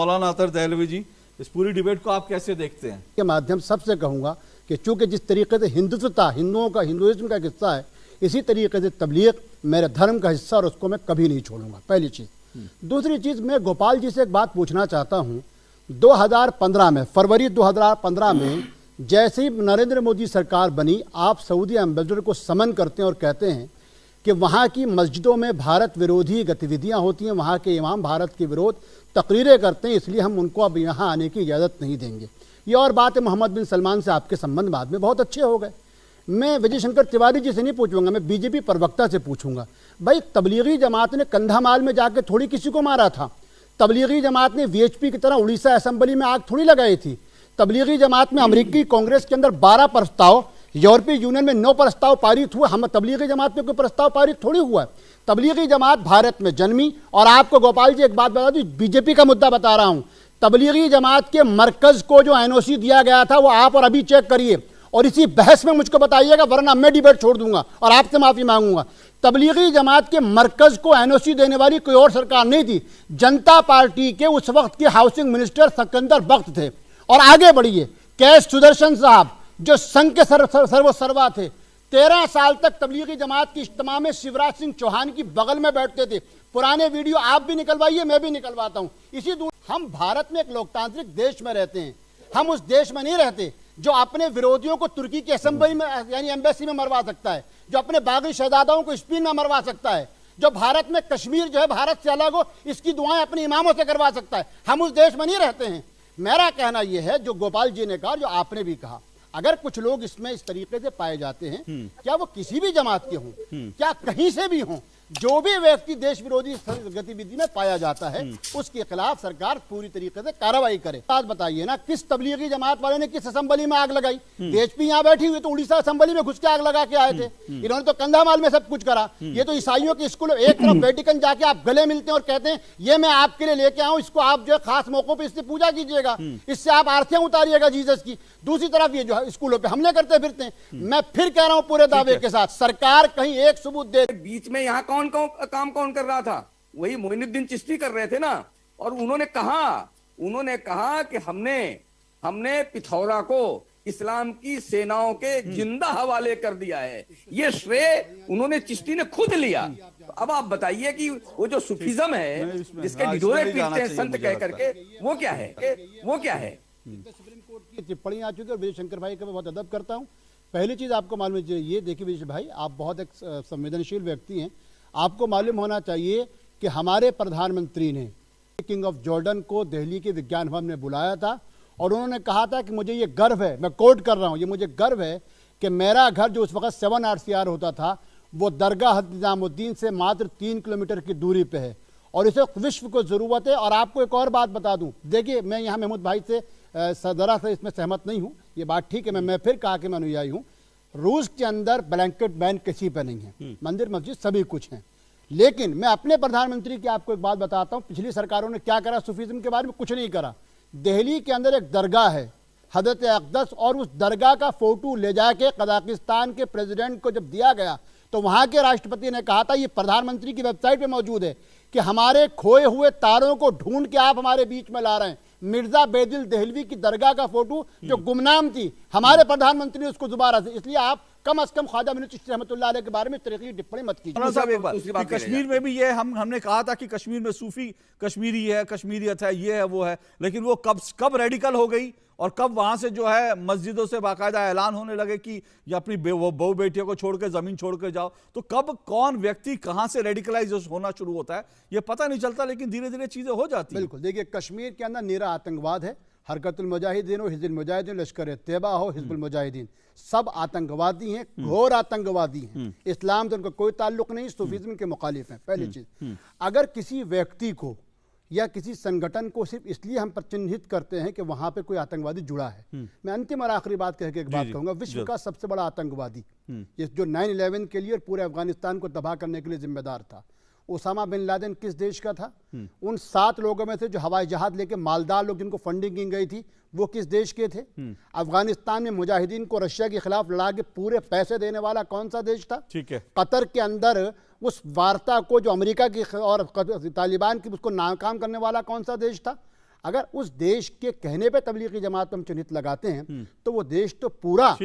मौलाना अतर दहलवी जी, इस पूरी डिबेट को आप कैसे देखते हैं? के माध्यम सबसे कहूँगा कि चूंकि जिस तरीके से हिंदुत्वता हिंदुओं का हिंदुइज्म का हिस्सा है, इसी तरीके से तबलीग मेरे धर्म का हिस्सा और उसको मैं कभी नहीं छोड़ूंगा, पहली चीज़। दूसरी चीज़, मैं गोपाल जी से एक बात पूछना चाहता हूँ। 2015 में, फरवरी 2015 में जैसे ही नरेंद्र मोदी सरकार बनी, आप सऊदी एम्बेसडर को समन करते हैं और कहते हैं कि वहाँ की मस्जिदों में भारत विरोधी गतिविधियाँ होती हैं, वहाँ के इमाम भारत के विरोध तकरीरें करते हैं, इसलिए हम उनको अब यहाँ आने की इजाज़त नहीं देंगे। ये और बात है, मोहम्मद बिन सलमान से आपके संबंध बाद में बहुत अच्छे हो गए। मैं विजय शंकर तिवारी जी से नहीं पूछूंगा, मैं बीजेपी प्रवक्ता से पूछूंगा। भाई, तबलीगी जमात ने कंधामाल में जाके थोड़ी किसी को मारा था। तबलीगी जमात ने वीएचपी की तरह उड़ीसा असेंबली में आग थोड़ी लगाई थी। तबलीगी जमात में अमेरिकी कांग्रेस के अंदर 12 प्रस्ताव, यूरोपीय यूनियन में 9 प्रस्ताव पारित हुए। हम तबलीगी जमात में कोई प्रस्ताव पारित थोड़ी हुआ है। तबलीगी जमात भारत में जन्मी। और आपको गोपाल जी एक बात बता दूं, बीजेपी का मुद्दा बता रहा हूं, तबलीगी जमात के मरकज को जो एनओसी दिया गया था वो आप और अभी चेक करिए और इसी बहस में मुझको बताइएगा, वरना मैं डिबेट छोड़ दूंगा और आपसे माफी मांगूंगा। तबलीगी जमात के मरकज को एनओसी देने वाली कोई और सरकार नहीं थी, जनता पार्टी के उस वक्त के हाउसिंग मिनिस्टर सिकंदर बख्त थे। और आगे बढ़िए, कैश सुदर्शन साहब जो संघ के सर्वसर्वा थे, 13 साल तक तबलीगी जमात की इज्तिमा में शिवराज सिंह चौहान की बगल में बैठते थे। पुराने वीडियो आप भी निकलवाइए, मैं भी निकलवाता हूं। इसी दूर हम भारत में एक लोकतांत्रिक देश में रहते हैं, हम उस देश में नहीं रहते जो अपने विरोधियों को तुर्की की असेंबली में यानी एम्बेसी में मरवा सकता है, जो अपने बागी शहजादाओं को स्पेन में मरवा सकता है, जो भारत में कश्मीर जो है भारत से अलग हो इसकी दुआएं अपने इमामों से करवा सकता है। हम उस देश में नहीं रहते हैं। मेरा कहना यह है, जो गोपाल जी ने कहा, जो आपने भी कहा, अगर कुछ लोग इसमें इस तरीके से पाए जाते हैं, क्या वो किसी भी जमात के हों, क्या कहीं से भी हों, जो भी व्यक्ति देश विरोधी गतिविधि में पाया जाता है उसके खिलाफ सरकार पूरी तरीके से कार्रवाई करे। बात बताइए ना, किस तबलीगी जमात वाले ने किस असेंबली में आग लगाई? बीएचपी यहाँ बैठी हुई तो उड़ीसा असेंबली में घुस के आग लगा के आए थे। इन्होंने तो कंधामाल में सब कुछ करा। ये तो ईसाइयों के स्कूल, एक तरफ वेटिकन जाके आप गले मिलते हैं और कहते हैं ये मैं आपके लिए लेके आऊं, इसको आप जो है खास मौकों पर इससे पूजा कीजिएगा, इससे आप आरतियां उतारिएगा जीसस की। दूसरी तरफ ये जो है स्कूलों पे हमले करते फिरते हैं। मैं फिर कह रहा हूं पूरे दावे के साथ, सरकार कहीं एक सबूत दे। बीच में यहाँ काम कौन कर रहा था? वही मोइनुद्दीन चिश्ती कर रहे थे ना। और उन्होंने कहा कि हमने पिथौरा को इस्लाम की सेनाओं के जिंदा हवाले कर दिया है। ये श्रेय उन्होंने चिश्ती ने खुद लिया। अब आप बताइए कि वो जो सूफीज्म है जिसके ढिढोरे पीटते हैं संत कह करके, वो क्या है? सुप्रीम कोर्ट की टिप्पणी आ चुकी है और विजय शंकर भाई का मैं बहुत अदब करता हूं। पहली चीज आपको मालूम है, ये देखिए विजय भाई, आप बहुत एक संवेदनशील व्यक्ति हैं। आपको मालूम होना चाहिए कि हमारे प्रधानमंत्री ने किंग ऑफ जॉर्डन को दिल्ली के विज्ञान भवन में बुलाया था और उन्होंने कहा था कि मुझे ये गर्व है, मैं कोट कर रहा हूँ, ये मुझे गर्व है कि मेरा घर जो उस वक्त 7 RCR होता था वो दरगाह हज़रत निजामुद्दीन से मात्र 3 किलोमीटर की दूरी पे है और इसे विश्व को ज़रूरत है। और आपको एक और बात बता दूं, देखिए मैं यहाँ महमूद भाई से ज़रा से इसमें सहमत नहीं हूँ, ये बात ठीक है, मैं फिर कहा कि मैं अनुयायी हूँ। रूस के अंदर ब्लैंकेट बैन किसी पे नहीं है, मंदिर मस्जिद सभी कुछ हैं। लेकिन मैं अपने प्रधानमंत्री की आपको एक बात बताता हूँ, पिछली सरकारों ने क्या करा सूफीज्म के बारे में? कुछ नहीं करा। दिल्ली के अंदर एक दरगाह है हजरत अक़दस, और उस दरगाह का फोटो ले जाके कजाकिस्तान के प्रेसिडेंट को जब दिया गया तो वहां के राष्ट्रपति ने कहा था, ये प्रधानमंत्री की वेबसाइट पे मौजूद है, कि हमारे खोए हुए तारों को ढूंढ के आप हमारे बीच में ला रहे हैं। मिर्जा बेदिल दहलवी की दरगाह का फोटो जो गुमनाम थी, हमारे प्रधानमंत्री ने उसको दोबारा से, इसलिए आप कम से कम ख्वाजा मोइनुद्दीन चिश्ती रहमतुल्लाह अलैह के बारे में इस तरह की टिप्पणी मत कीजिए। साहब एक बात, कश्मीर में भी ये हमने कहा था कि कश्मीर में सूफी कश्मीरी है, कश्मीरियत है, ये है वो है, लेकिन वो कब रेडिकल हो गई और कब वहां से जो है मस्जिदों से बाकायदा ऐलान होने लगे कि ये अपनी बहू बेटियों को छोड़ के जमीन छोड़ के जाओ, तो कब कौन व्यक्ति कहां से रेडिकलाइज होना शुरू होता है ये पता नहीं चलता, लेकिन धीरे धीरे चीजें हो जाती हैं। बिल्कुल, देखिए कश्मीर के अंदर निरा आतंकवाद है। हरकतुल मुजाहिदीन हो, हिज़्बुल मुजाहिदीन, लश्कर तैयबा हो, हिज़्बुल मुजाहिदीन, सब आतंकवादी हैं, घोर आतंकवादी हैं। इस्लाम तो उनका कोई ताल्लुक नहीं, सूफीज्म के मुखालिफ हैं। पहली चीज, अगर किसी व्यक्ति को या किसी संगठन को सिर्फ इसलिए हम चिन्हित करते हैं कि वहां पे कोई आतंकवादी जुड़ा है, मैं अंतिम और आखिरी बात कह के एक बात कहूंगा, विश्व का सबसे बड़ा आतंकवादी जो 9/11 के लिए और पूरे अफगानिस्तान को तबाह करने के लिए जिम्मेदार था, ओसामा बिन लादेन किस देश का था? उन 7 लोगों में से जो हवाई जहाज लेके मालदार लोग जिनको फंडिंग की गई थी वो किस देश के थे? अफगानिस्तान में मुजाहिदीन को रशिया के खिलाफ लड़ा के पूरे पैसे देने वाला कौन सा देश था? ठीक है, कतर के अंदर उस वार्ता को जो अमेरिका की और तालिबान की उसको नाकाम करने वाला कौन सा देश था? अगर उस देश के कहने पे तबलीगी जमात को हम चिन्हित लगाते हैं तो वो देश तो पूरा